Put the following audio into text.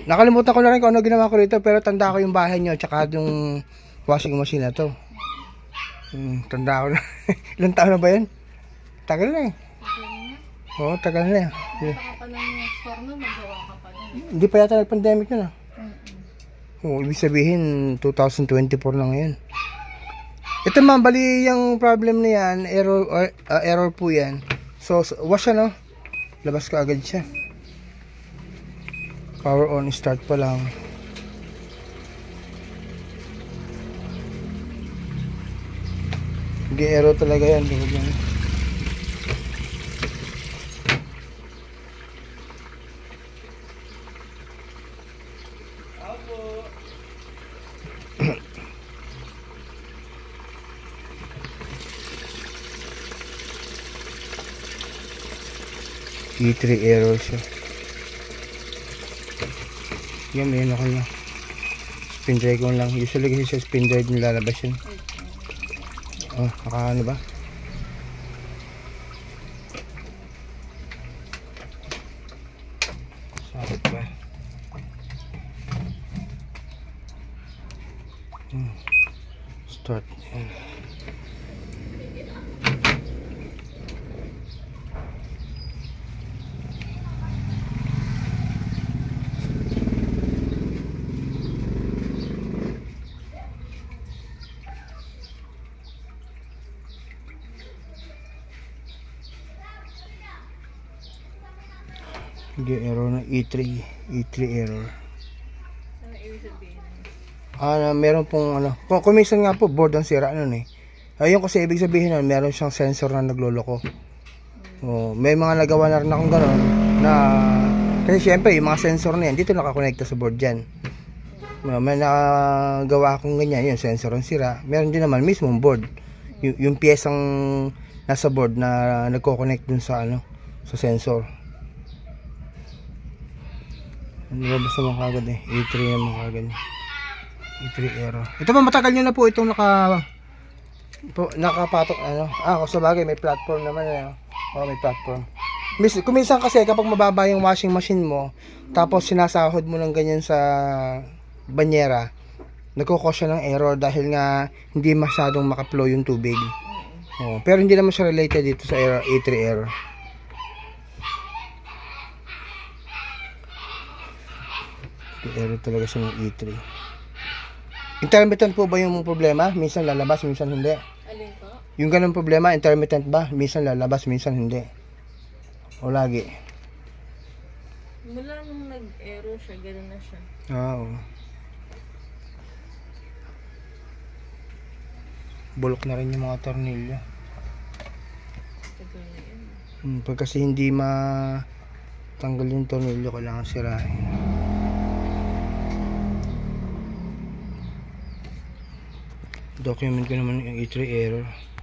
Nakalimutan ko na rin kung ano ginawa ko rito, pero tanda ko yung bahay nyo tsaka yung washing machine na to. Tanda ko na. Ilang taon na ba yan? Tagal na eh. Oo, tagal na eh. Baka pa lang yung store na, magawa ka pa lang. Hindi pa yata nag-pandemic yun ah. Oo, ibig sabihin 2024 na ngayon. Ito ma'am, bali yung problem na yan, error po yan. So, wash siya no? Labas ka agad siya. Power on, start pa lang. Error talaga yan. E3 error siya. Yan, may ako na. Spin drive ko lang. Usually kasi sa spin drive nilalabas yun. Oh, naka ano ba? Sakit ba? Start. Error na E3 error. Ano ibig sabihin? Meron pong ano, kung minsan nga po board ang sira nun eh. Ayun kasi ibig sabihin nun, meron siyang sensor na nagloloko. May mga nagawa na rin akong gano'n na kasi syempre yung mga sensor na yan dito nakakonekta sa board dyan. May nagawa akong ganyan, yung sensor ang sira. Meron din naman mismong board. Yung piyesang nasa board na nagko-connect dun sa ano, sa sensor. Nilabas naman kagad eh. E3 naman kagad. E3 error. Ito ba matagal nyo na po itong nakapatok ano. Kung sa bagay may platform naman eh. May platform. Kuminsan kasi kapag mababa yung washing machine mo, tapos sinasahod mo ng ganyan sa banyera, nagko-cause siya ng error dahil nga hindi masyadong makaplow yung tubig. Pero hindi naman siya related dito sa E3 error. Error talaga siya ng E3. Intermittent po ba yung problema? Minsan lalabas, minsan hindi. Alin po? Yung ganun problema, intermittent ba? Minsan lalabas, minsan hindi. O lagi? Mula nung nag-error siya, gano'n na siya. Oo. Bulok na rin yung mga tornilyo. Tagal na yun. Pag kasi hindi matanggal yung tornilyo, kailangan sirahin. Document ko naman yung E3 error.